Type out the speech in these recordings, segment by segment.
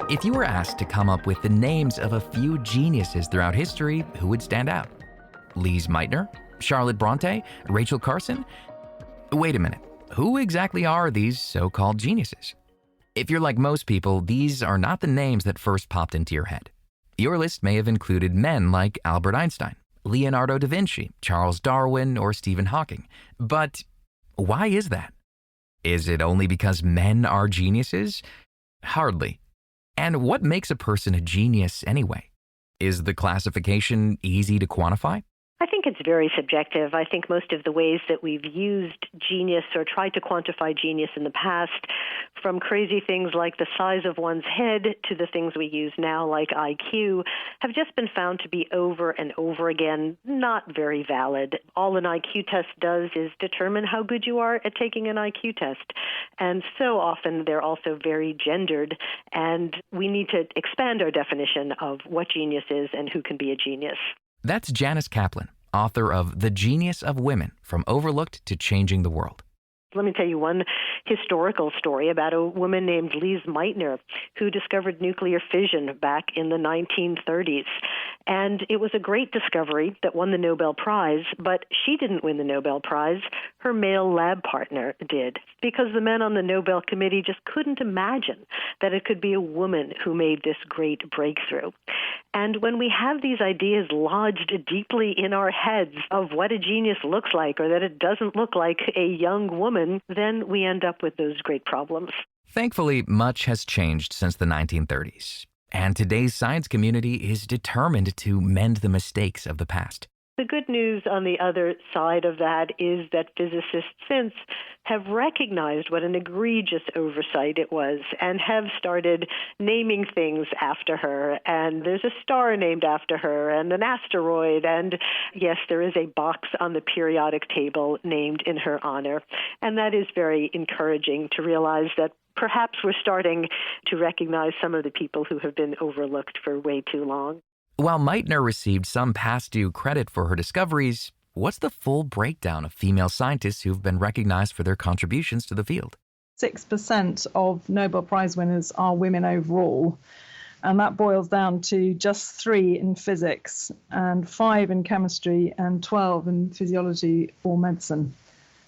If you were asked to come up with the names of a few geniuses throughout history, who would stand out? Lise Meitner? Charlotte Bronte? Rachel Carson? Wait a minute, who exactly are these so-called geniuses? If you're like most people, these are not the names that first popped into your head. Your list may have included men like Albert Einstein, Leonardo da Vinci, Charles Darwin, or Stephen Hawking. But why is that? Is it only because men are geniuses? Hardly. And what makes a person a genius anyway? Is the classification easy to quantify? I think it's very subjective. I think most of the ways that we've used genius or tried to quantify genius in the past, from crazy things like the size of one's head to the things we use now like IQ, have just been found to be over and over again not very valid. All an IQ test does is determine how good you are at taking an IQ test. And so often they're also very gendered, and we need to expand our definition of what genius is and who can be a genius. That's Janice Kaplan, author of The Genius of Women, From Overlooked to Changing the World. Let me tell you one historical story about a woman named Lise Meitner who discovered nuclear fission back in the 1930s. And it was a great discovery that won the Nobel Prize, but she didn't win the Nobel Prize. Her male lab partner did, because the men on the Nobel Committee just couldn't imagine that it could be a woman who made this great breakthrough. And when we have these ideas lodged deeply in our heads of what a genius looks like, or that it doesn't look like a young woman, then we end up with those great problems. Thankfully, much has changed since the 1930s, and today's science community is determined to mend the mistakes of the past. The good news on the other side of that is that physicists since have recognized what an egregious oversight it was and have started naming things after her. And there's a star named after her and an asteroid. And yes, there is a box on the periodic table named in her honor. And that is very encouraging to realize that perhaps we're starting to recognize some of the people who have been overlooked for way too long. While Meitner received some past due credit for her discoveries, what's the full breakdown of female scientists who've been recognized for their contributions to the field? 6% of Nobel Prize winners are women overall, and that boils down to just 3 in physics, and 5 in chemistry, and 12 in physiology or medicine.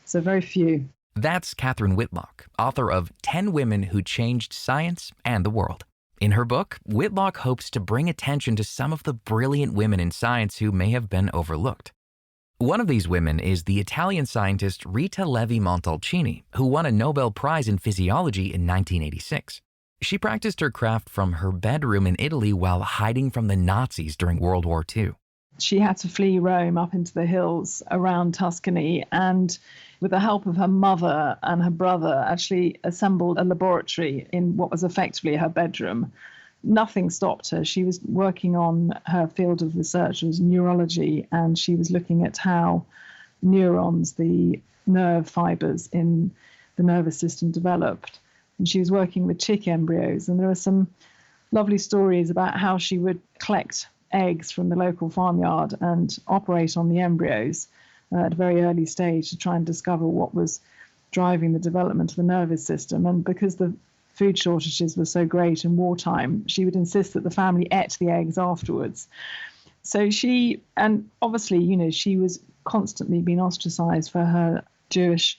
So very few. That's Catherine Whitlock, author of 10 Women Who Changed Science and the World. In her book, Whitlock hopes to bring attention to some of the brilliant women in science who may have been overlooked. One of these women is the Italian scientist Rita Levi-Montalcini, who won a Nobel Prize in Physiology in 1986. She practiced her craft from her bedroom in Italy while hiding from the Nazis during World War II. She had to flee Rome up into the hills around Tuscany, and with the help of her mother and her brother, actually assembled a laboratory in what was effectively her bedroom. Nothing stopped her. She was working on her field of research, was neurology, and she was looking at how neurons, the nerve fibers in the nervous system, developed. And she was working with chick embryos, and there are some lovely stories about how she would collect eggs from the local farmyard and operate on the embryos at a very early stage to try and discover what was driving the development of the nervous system. And because the food shortages were so great in wartime, she would insist that the family ate the eggs afterwards. So she, and obviously, she was constantly being ostracized for her Jewish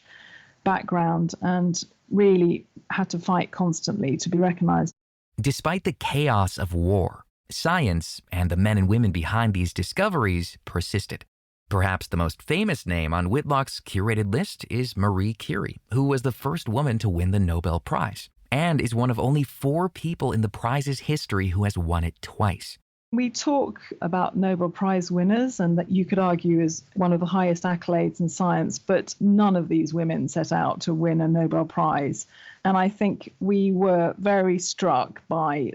background and really had to fight constantly to be recognized. Despite the chaos of war, science and the men and women behind these discoveries persisted. Perhaps the most famous name on Whitlock's curated list is Marie Curie, who was the first woman to win the Nobel Prize, and is one of only 4 people in the prize's history who has won it twice. We talk about Nobel Prize winners, and that you could argue is one of the highest accolades in science, but none of these women set out to win a Nobel Prize. And I think we were very struck by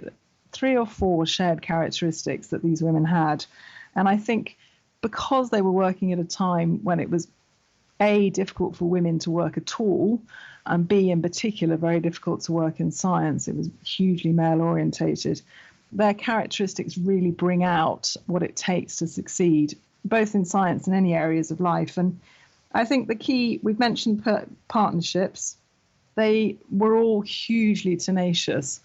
3 or 4 shared characteristics that these women had. And I think because they were working at a time when it was A, difficult for women to work at all, and B, in particular, very difficult to work in science. It was hugely male-orientated. Their characteristics really bring out what it takes to succeed, both in science and any areas of life. And I think the key, we've mentioned partnerships. They were all hugely tenacious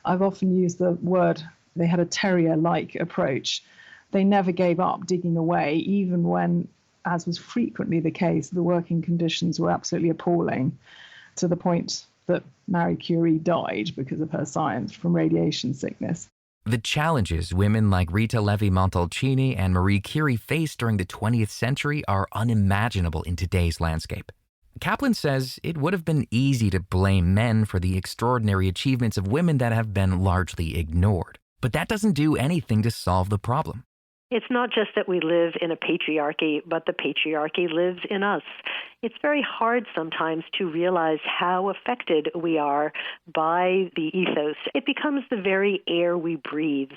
I've often used the word, they had a terrier-like approach. They never gave up digging away, even when, as was frequently the case, the working conditions were absolutely appalling, to the point that Marie Curie died because of her science from radiation sickness. The challenges women like Rita Levi-Montalcini and Marie Curie faced during the 20th century are unimaginable in today's landscape. Kaplan says it would have been easy to blame men for the extraordinary achievements of women that have been largely ignored. But that doesn't do anything to solve the problem. It's not just that we live in a patriarchy, but the patriarchy lives in us. It's very hard sometimes to realize how affected we are by the ethos. It becomes the very air we breathe.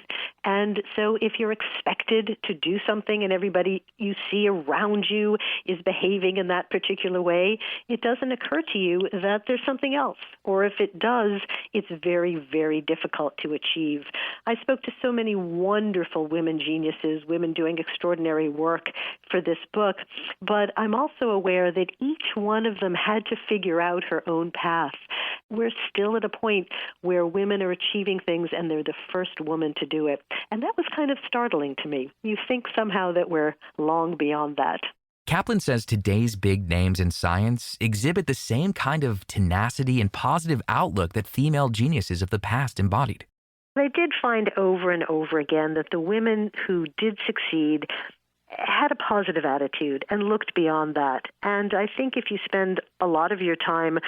And so if you're expected to do something and everybody you see around you is behaving in that particular way, it doesn't occur to you that there's something else. Or if it does, it's very, very difficult to achieve. I spoke to so many wonderful women geniuses, women doing extraordinary work for this book, but I'm also aware that each one of them had to figure out her own path. We're still at a point where women are achieving things and they're the first woman to do it. And that was kind of startling to me. You think somehow that we're long beyond that. Kaplan says today's big names in science exhibit the same kind of tenacity and positive outlook that female geniuses of the past embodied. I did find over and over again that the women who did succeed had a positive attitude and looked beyond that. And I think if you spend a lot of your time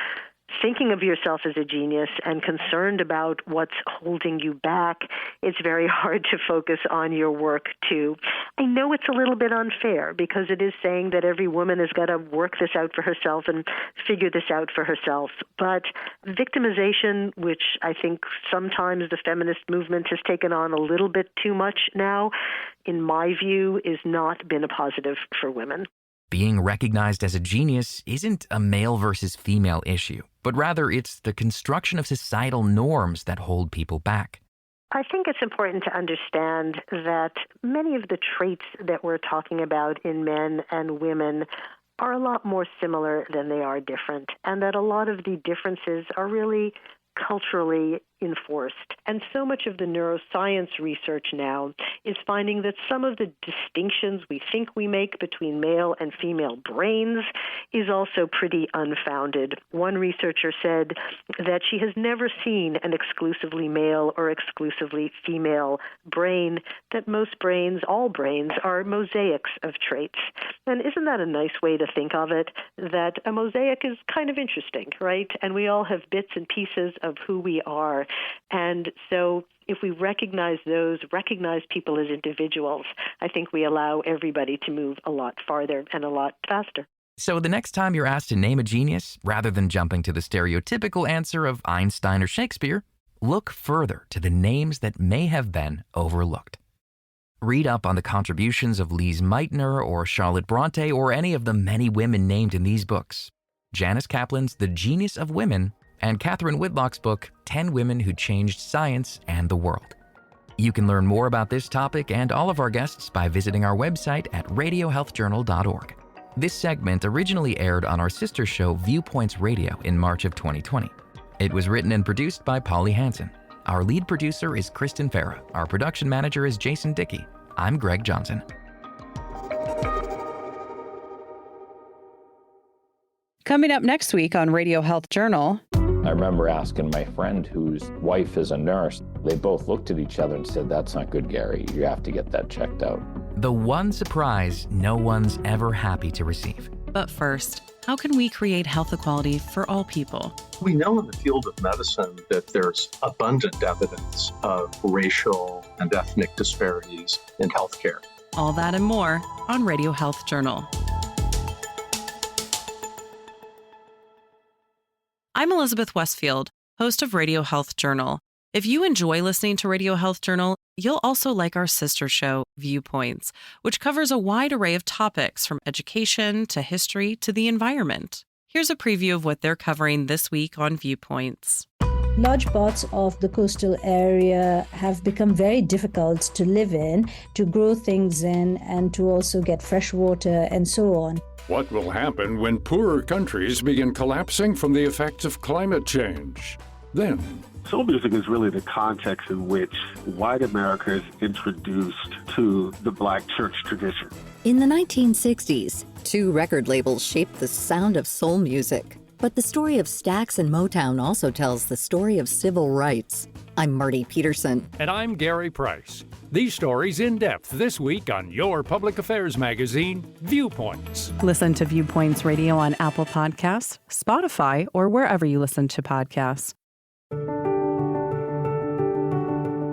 thinking of yourself as a genius and concerned about what's holding you back, it's very hard to focus on your work too. I know it's a little bit unfair because it is saying that every woman has got to work this out for herself and figure this out for herself. But victimization, which I think sometimes the feminist movement has taken on a little bit too much now, in my view, has not been a positive for women. Being recognized as a genius isn't a male versus female issue, but rather it's the construction of societal norms that hold people back. I think it's important to understand that many of the traits that we're talking about in men and women are a lot more similar than they are different, and that a lot of the differences are really culturally enforced. And so much of the neuroscience research now is finding that some of the distinctions we think we make between male and female brains is also pretty unfounded. One researcher said that she has never seen an exclusively male or exclusively female brain, that most brains, all brains, are mosaics of traits. And isn't that a nice way to think of it? That a mosaic is kind of interesting, right? And we all have bits and pieces of who we are. And so if we recognize people as individuals, I think we allow everybody to move a lot farther and a lot faster. So the next time you're asked to name a genius, rather than jumping to the stereotypical answer of Einstein or Shakespeare, look further to the names that may have been overlooked. Read up on the contributions of Lise Meitner or Charlotte Bronte or any of the many women named in these books. Janice Kaplan's The Genius of Women and Catherine Whitlock's book, 10 Women Who Changed Science and the World. You can learn more about this topic and all of our guests by visiting our website at radiohealthjournal.org. This segment originally aired on our sister show Viewpoints Radio in March of 2020. It was written and produced by Polly Hansen. Our lead producer is Kristen Farah. Our production manager is Jason Dickey. I'm Greg Johnson. Coming up next week on Radio Health Journal. I remember asking my friend whose wife is a nurse. They both looked at each other and said, "That's not good, Gary. You have to get that checked out." The one surprise no one's ever happy to receive. But first, how can we create health equality for all people? We know in the field of medicine that there's abundant evidence of racial and ethnic disparities in healthcare. All that and more on Radio Health Journal. I'm Elizabeth Westfield, host of Radio Health Journal. If you enjoy listening to Radio Health Journal, you'll also like our sister show, Viewpoints, which covers a wide array of topics from education to history to the environment. Here's a preview of what they're covering this week on Viewpoints. Large parts of the coastal area have become very difficult to live in, to grow things in, and to also get fresh water and so on. What will happen when poorer countries begin collapsing from the effects of climate change? Then, soul music is really the context in which white America is introduced to the Black church tradition. In the 1960s, 2 record labels shaped the sound of soul music. But the story of Stax and Motown also tells the story of civil rights. I'm Marty Peterson. and I'm Gary Price. These stories in depth this week on your public affairs magazine, Viewpoints. Listen to Viewpoints Radio on Apple Podcasts, Spotify, or wherever you listen to podcasts.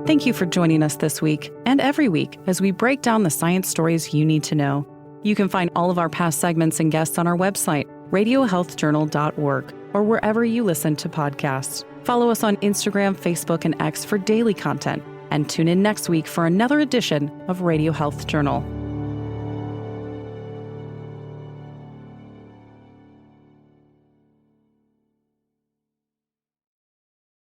Thank you for joining us this week and every week as we break down the science stories you need to know. You can find all of our past segments and guests on our website, radiohealthjournal.org, or wherever you listen to podcasts. Follow us on Instagram, Facebook, and X for daily content, and tune in next week for another edition of Radio Health Journal.